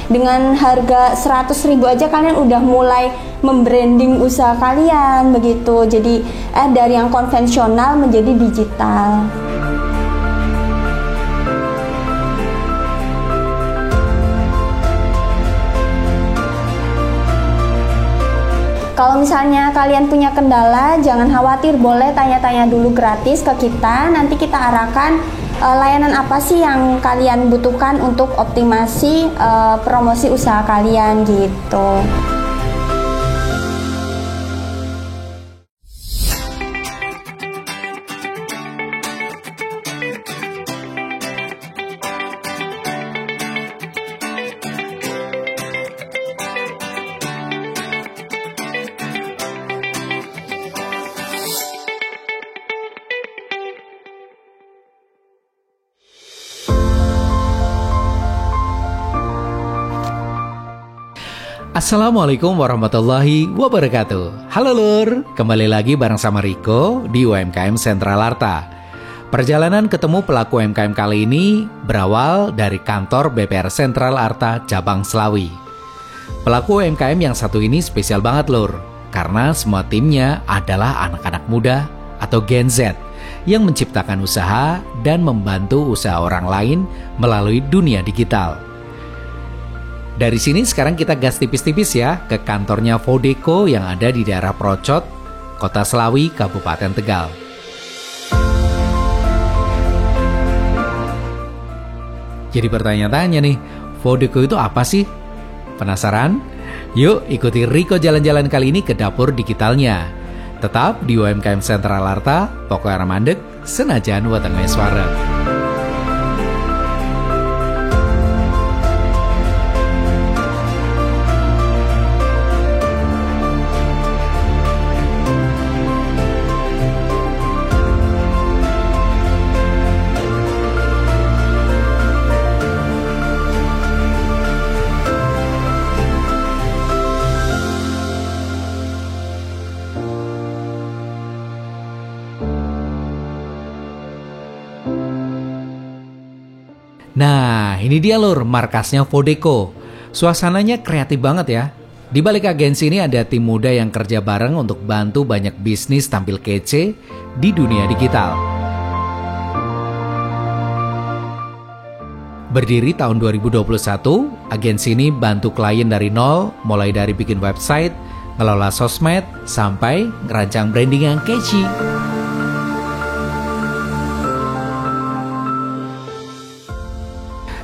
Dengan harga 100.000 aja kalian udah mulai membranding usaha kalian begitu. Jadi dari yang konvensional menjadi digital. Kalau misalnya kalian punya kendala, jangan khawatir, boleh tanya-tanya dulu gratis ke kita. Nanti kita arahkan layanan apa sih yang kalian butuhkan untuk optimasi promosi usaha kalian gitu. Assalamualaikum warahmatullahi wabarakatuh. Halo Lur, kembali lagi bareng sama Riko di UMKM Sentral Arta. Perjalanan ketemu pelaku UMKM kali ini berawal dari kantor BPR Sentral Arta Cabang Slawi. Pelaku UMKM yang satu ini spesial banget Lur, karena semua timnya adalah anak-anak muda atau Gen Z yang menciptakan usaha dan membantu usaha orang lain melalui dunia digital. Dari sini sekarang kita gas tipis-tipis ya ke kantornya Vodeko yang ada di daerah Procot, Kota Slawi, Kabupaten Tegal. Jadi bertanya-tanya nih, Vodeko itu apa sih? Penasaran? Yuk ikuti Riko jalan-jalan kali ini ke dapur digitalnya. Tetap di UMKM Sentral Arta, pokoknya mandek, senajan wetenge suara. Nah, ini dia Lur, markasnya Vodeko. Suasananya kreatif banget ya. Di balik agensi ini ada tim muda yang kerja bareng untuk bantu banyak bisnis tampil kece di dunia digital. Berdiri tahun 2021, agensi ini bantu klien dari nol, mulai dari bikin website, ngelola sosmed, sampai ngerancang branding yang catchy.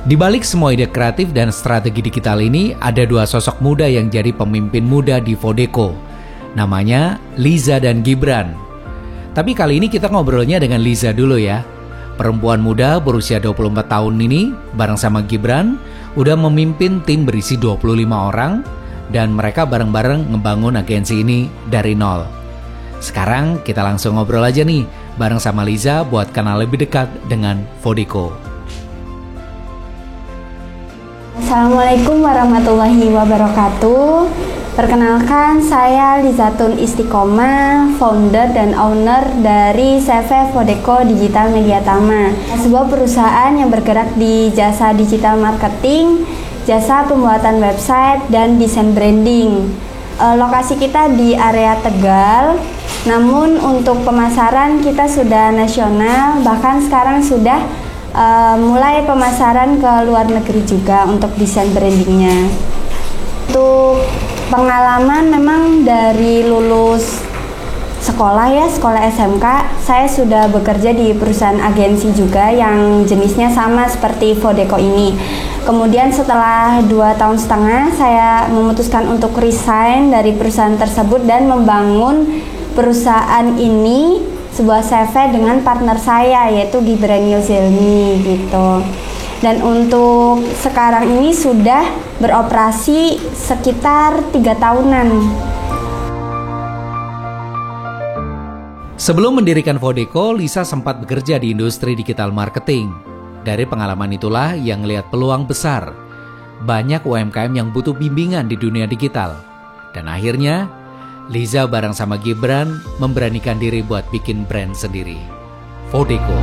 Di balik semua ide kreatif dan strategi digital ini, ada dua sosok muda yang jadi pemimpin muda di Vodeko. Namanya Liza dan Gibran. Tapi kali ini kita ngobrolnya dengan Liza dulu ya. Perempuan muda berusia 24 tahun ini bareng sama Gibran udah memimpin tim berisi 25 orang dan mereka bareng-bareng ngebangun agensi ini dari nol. Sekarang kita langsung ngobrol aja nih bareng sama Liza buat kenal lebih dekat dengan Vodeko. Assalamualaikum warahmatullahi wabarakatuh. Perkenalkan, saya Lizatun Istiqomah, founder dan owner dari CV Vodeko Digital Media Tama, sebuah perusahaan yang bergerak di jasa digital marketing, jasa pembuatan website, dan desain branding. Lokasi kita di area Tegal, namun untuk pemasaran kita sudah nasional, bahkan sekarang sudah mulai pemasaran ke luar negeri juga untuk desain brandingnya. Untuk pengalaman memang dari lulus sekolah SMK, saya sudah bekerja di perusahaan agensi juga yang jenisnya sama seperti Vodeko ini. Kemudian setelah 2,5 tahun saya memutuskan untuk resign dari perusahaan tersebut dan membangun perusahaan ini, sebuah CV dengan partner saya yaitu Gibran Yulzilmi gitu. Dan untuk sekarang ini sudah beroperasi sekitar 3 tahunan. Sebelum mendirikan Vodeko, Lisa sempat bekerja di industri digital marketing. Dari pengalaman itulah yang melihat peluang besar. Banyak UMKM yang butuh bimbingan di dunia digital. Dan akhirnya Liza bareng sama Gibran memberanikan diri buat bikin brand sendiri, Vodeko.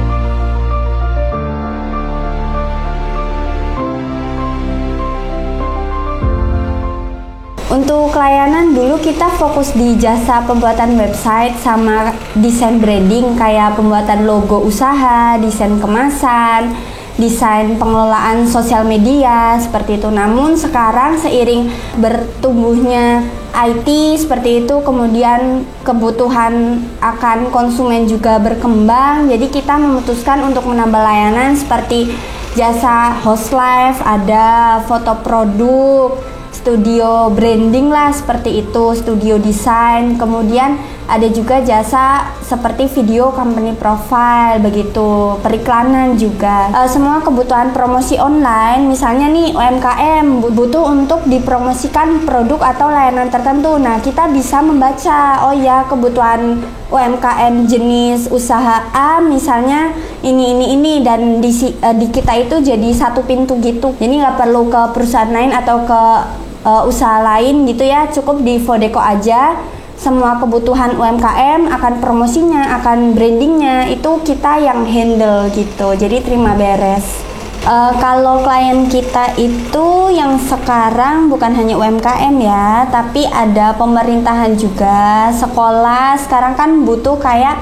Untuk layanan dulu kita fokus di jasa pembuatan website sama desain branding kayak pembuatan logo usaha, desain kemasan, desain pengelolaan sosial media seperti itu. Namun sekarang seiring bertumbuhnya IT seperti itu, kemudian kebutuhan akan konsumen juga berkembang, jadi kita memutuskan untuk menambah layanan seperti jasa host live, ada foto produk, studio branding lah seperti itu, studio desain, kemudian ada juga jasa seperti video company profile begitu, periklanan juga. Semua kebutuhan promosi online, misalnya nih UMKM butuh untuk dipromosikan produk atau layanan tertentu. Nah, kita bisa membaca, oh ya kebutuhan UMKM jenis usaha A misalnya ini dan di kita itu jadi satu pintu gitu. Jadi nggak perlu ke perusahaan lain atau ke usaha lain gitu ya, cukup di Vodeko aja. Semua kebutuhan UMKM akan promosinya, akan brandingnya itu kita yang handle gitu, jadi terima beres. Kalau klien kita itu yang sekarang bukan hanya UMKM ya, tapi ada pemerintahan juga, sekolah sekarang kan butuh kayak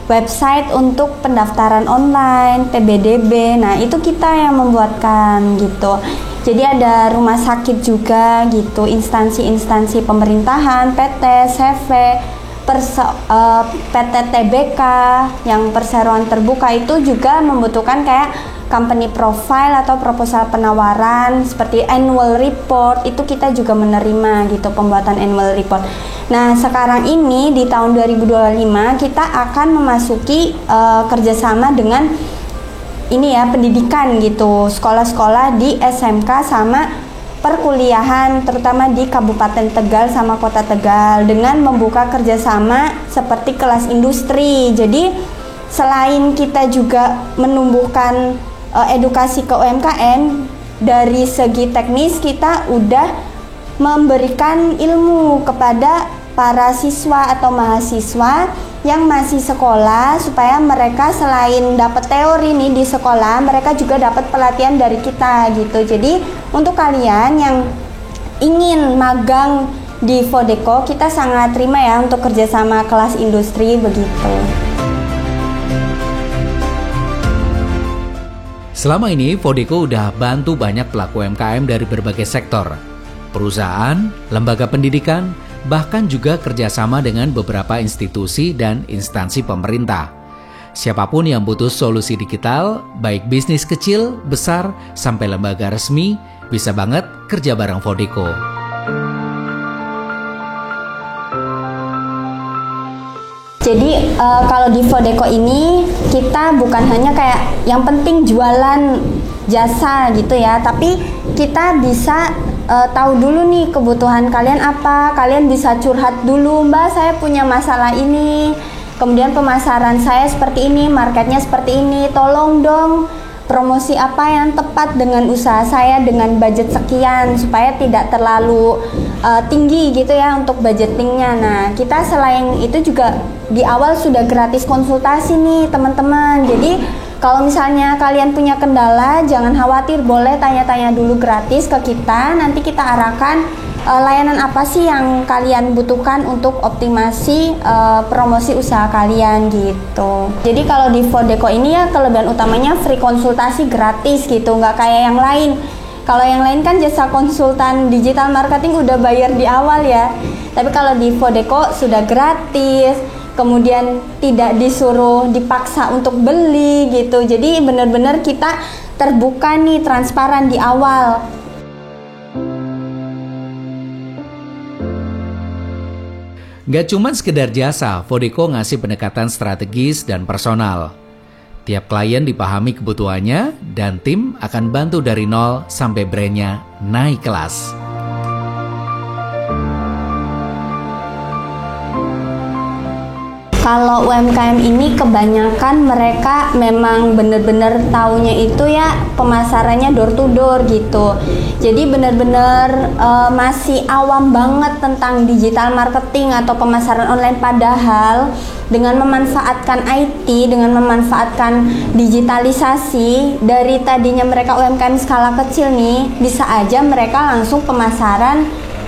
website untuk pendaftaran online, PBDB, nah itu kita yang membuatkan gitu. Jadi ada rumah sakit juga gitu, instansi-instansi pemerintahan, PT, CV, PT TBK yang perseroan terbuka itu juga membutuhkan kayak company profile atau proposal penawaran seperti annual report, itu kita juga menerima gitu pembuatan annual report. Nah sekarang ini di tahun 2025 kita akan memasuki kerjasama dengan ini ya pendidikan gitu, sekolah-sekolah di SMK sama perkuliahan terutama di Kabupaten Tegal sama Kota Tegal dengan membuka kerjasama seperti kelas industri. Jadi selain kita juga menumbuhkan edukasi ke UMKM, dari segi teknis kita udah memberikan ilmu kepada para siswa atau mahasiswa yang masih sekolah supaya mereka selain dapat teori nih di sekolah, mereka juga dapat pelatihan dari kita gitu. Jadi untuk kalian yang ingin magang di Vodeko, kita sangat terima ya untuk kerjasama kelas industri begitu. Selama ini Vodeko udah bantu banyak pelaku UMKM dari berbagai sektor, perusahaan, lembaga pendidikan, bahkan juga kerjasama dengan beberapa institusi dan instansi pemerintah. Siapapun yang butuh solusi digital, baik bisnis kecil, besar, sampai lembaga resmi, bisa banget kerja bareng Vodeko. Jadi kalau di Vodeko ini kita bukan hanya kayak yang penting jualan jasa gitu ya, tapi kita bisa tahu dulu nih kebutuhan kalian apa, kalian bisa curhat dulu, Mbak saya punya masalah ini, kemudian pemasaran saya seperti ini, marketnya seperti ini, tolong dong promosi apa yang tepat dengan usaha saya dengan budget sekian supaya tidak terlalu tinggi gitu ya untuk budgetingnya. Nah kita selain itu juga di awal sudah gratis konsultasi nih teman-teman, jadi kalau misalnya kalian punya kendala, jangan khawatir, boleh tanya-tanya dulu gratis ke kita. Nanti kita arahkan layanan apa sih yang kalian butuhkan untuk optimasi promosi usaha kalian gitu. Jadi kalau di Vodeko ini ya kelebihan utamanya free konsultasi gratis gitu, nggak kayak yang lain. Kalau yang lain kan jasa konsultan digital marketing udah bayar di awal ya. Tapi kalau di Vodeko sudah gratis. Kemudian tidak disuruh dipaksa untuk beli gitu. Jadi benar-benar kita terbuka nih, transparan di awal. Gak cuma sekedar jasa, Vodeko ngasih pendekatan strategis dan personal. Tiap klien dipahami kebutuhannya dan tim akan bantu dari nol sampai brandnya naik kelas. Kalau UMKM ini kebanyakan mereka memang benar-benar taunya itu ya pemasarannya door to door gitu. Jadi benar-benar masih awam banget tentang digital marketing atau pemasaran online, padahal dengan memanfaatkan IT, dengan memanfaatkan digitalisasi, dari tadinya mereka UMKM skala kecil nih, bisa aja mereka langsung pemasaran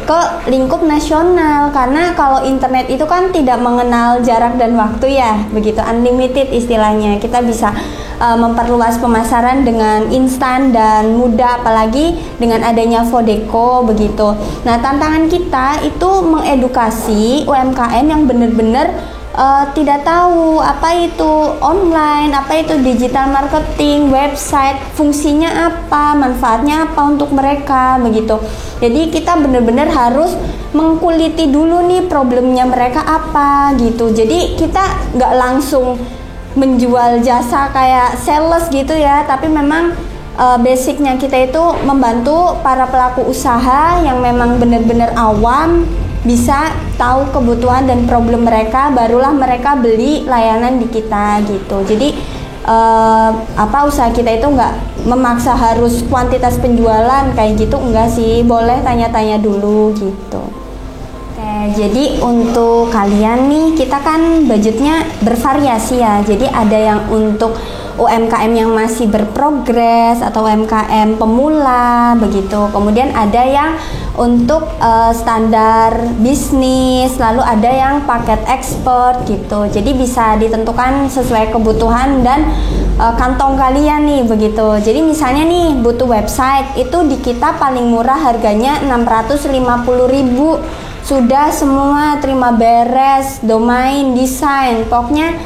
ke lingkup nasional, karena kalau internet itu kan tidak mengenal jarak dan waktu ya, begitu, unlimited istilahnya. Kita bisa memperluas pemasaran dengan instan dan mudah, apalagi dengan adanya Vodeko begitu. Nah, tantangan kita itu mengedukasi UMKM yang benar-benar tidak tahu apa itu online, apa itu digital marketing, website, fungsinya apa, manfaatnya apa untuk mereka begitu. Jadi kita benar-benar harus mengkuliti dulu nih problemnya mereka apa gitu. Jadi kita nggak langsung menjual jasa kayak sales gitu ya, tapi memang basicnya kita itu membantu para pelaku usaha yang memang benar-benar awam bisa tahu kebutuhan dan problem mereka, barulah mereka beli layanan di kita gitu. Jadi usaha kita itu nggak memaksa harus kuantitas penjualan kayak gitu, enggak sih, boleh tanya-tanya dulu gitu. Jadi untuk kalian nih, kita kan budgetnya bervariasi ya. Jadi ada yang untuk UMKM yang masih berprogres atau UMKM pemula begitu. Kemudian ada yang untuk standar bisnis, lalu ada yang paket ekspor gitu. Jadi bisa ditentukan sesuai kebutuhan dan kantong kalian nih begitu. Jadi misalnya nih butuh website, itu di kita paling murah harganya 650.000. Sudah semua, terima beres, domain, desain, pokoknya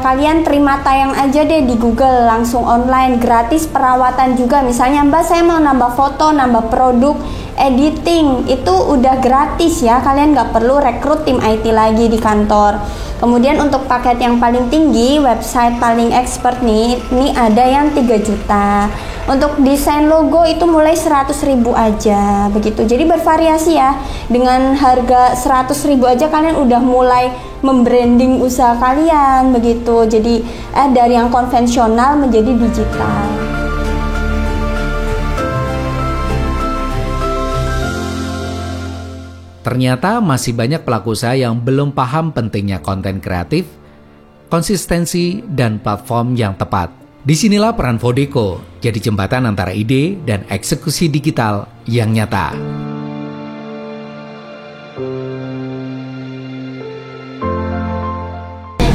kalian terima tayang aja deh di Google, langsung online, gratis perawatan juga. Misalnya Mbak, saya mau nambah foto, nambah produk, editing, itu udah gratis ya, kalian nggak perlu rekrut tim IT lagi di kantor. Kemudian untuk paket yang paling tinggi, website paling expert nih, ini ada yang 3 juta. Untuk desain logo itu mulai 100.000 aja begitu. Jadi bervariasi ya. Dengan harga 100.000 aja kalian udah mulai membranding usaha kalian begitu. Jadi dari yang konvensional menjadi digital. Ternyata masih banyak pelaku usaha yang belum paham pentingnya konten kreatif, konsistensi, dan platform yang tepat. Disinilah peran Vodeko jadi jembatan antara ide dan eksekusi digital yang nyata.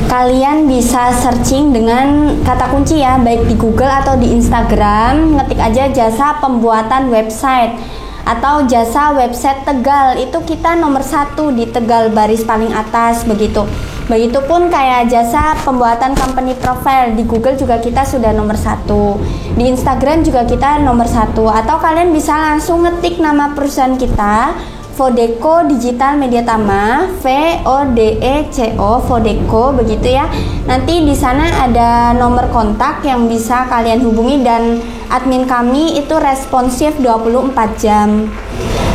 Kalian bisa searching dengan kata kunci ya, baik di Google atau di Instagram, ngetik aja jasa pembuatan website atau jasa website Tegal, itu kita nomor 1 di Tegal, baris paling atas begitu. Begitupun kayak jasa pembuatan company profile, di Google juga kita sudah nomor 1, di Instagram juga kita nomor 1, atau kalian bisa langsung ngetik nama perusahaan kita, Vodeko Digital Media Tama, VODECO, Vodeko begitu ya. Nanti di sana ada nomor kontak yang bisa kalian hubungi dan admin kami itu responsif 24 jam.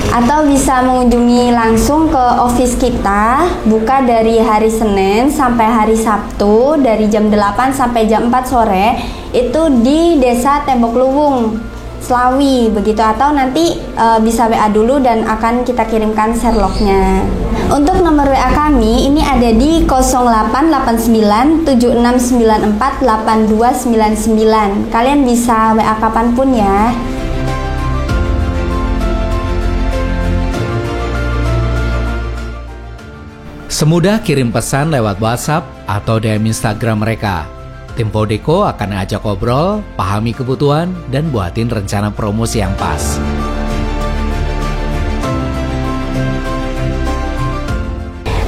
Atau bisa mengunjungi langsung ke office kita, buka dari hari Senin sampai hari Sabtu dari jam 8 sampai jam 4 sore, itu di Desa Tembok Luwung, Slawi begitu. Atau nanti bisa WA dulu dan akan kita kirimkan Sherlocknya. Untuk nomor WA kami ini ada di 0889 7694 8299. Kalian bisa WA kapanpun ya. Semudah kirim pesan lewat WhatsApp atau DM Instagram mereka. Tim Vodeko akan ajak ngobrol, pahami kebutuhan, dan buatin rencana promosi yang pas.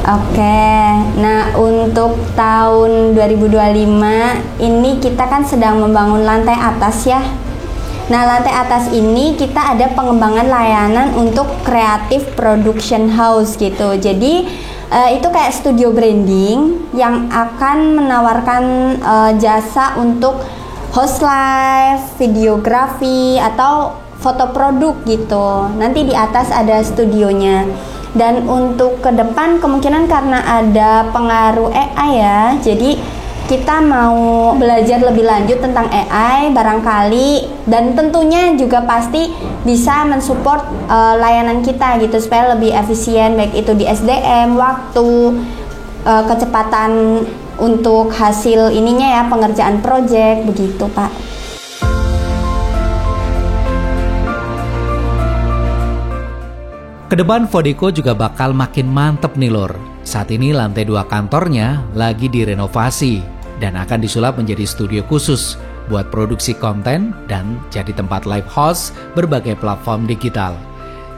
Oke, nah untuk tahun 2025 ini kita kan sedang membangun lantai atas ya. Nah, lantai atas ini kita ada pengembangan layanan untuk kreatif production house gitu. Jadi itu kayak studio branding yang akan menawarkan jasa untuk host live, videografi, atau foto produk gitu. Nanti di atas ada studionya. Dan untuk ke depan kemungkinan karena ada pengaruh AI ya, jadi kita mau belajar lebih lanjut tentang AI barangkali, dan tentunya juga pasti bisa mensupport layanan kita gitu supaya lebih efisien, baik itu di SDM, waktu, kecepatan untuk hasil ininya ya, pengerjaan proyek begitu Pak. Kedepan Vodeko juga bakal makin mantep nih lor. Saat ini lantai 2 kantornya lagi direnovasi dan akan disulap menjadi studio khusus buat produksi konten dan jadi tempat live host berbagai platform digital.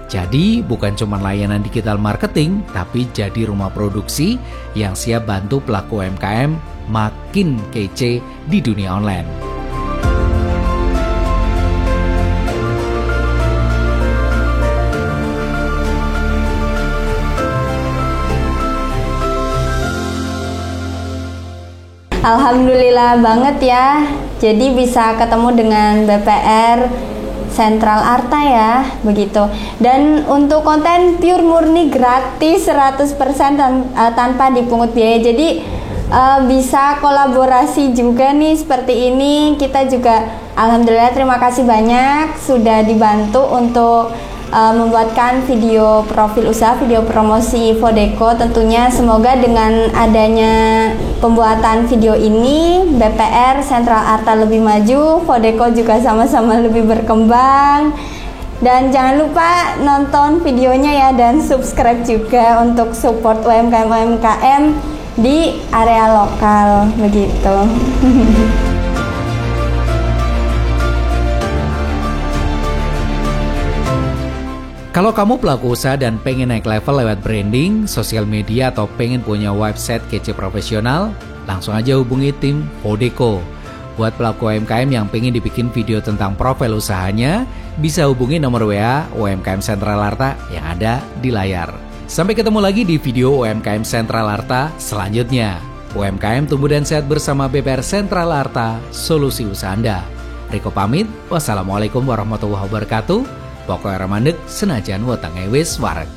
Jadi bukan cuma layanan digital marketing, tapi jadi rumah produksi yang siap bantu pelaku UMKM makin kece di dunia online. Alhamdulillah banget ya. Jadi bisa ketemu dengan BPR Sentral Arta ya, begitu. Dan untuk konten pure murni gratis 100% tanpa dipungut biaya. Jadi bisa kolaborasi juga nih seperti ini. Kita juga alhamdulillah terima kasih banyak sudah dibantu untuk membuatkan video profil usaha, video promosi Vodeko. Tentunya semoga dengan adanya pembuatan video ini BPR Sentral Arta lebih maju, Vodeko juga sama-sama lebih berkembang. Dan jangan lupa nonton videonya ya, dan subscribe juga untuk support UMKM di area lokal begitu. Kalau kamu pelaku usaha dan pengen naik level lewat branding, sosial media, atau pengen punya website kece profesional, langsung aja hubungi tim Vodeko. Buat pelaku UMKM yang pengen dibikin video tentang profil usahanya, bisa hubungi nomor WA UMKM Sentral Arta yang ada di layar. Sampai ketemu lagi di video UMKM Sentral Arta selanjutnya. UMKM tumbuh dan sehat bersama BPR Sentral Arta, solusi usaha Anda. Riko pamit, wassalamualaikum warahmatullahi wabarakatuh. Pokoknya remandek senajan wetenge wis wareg.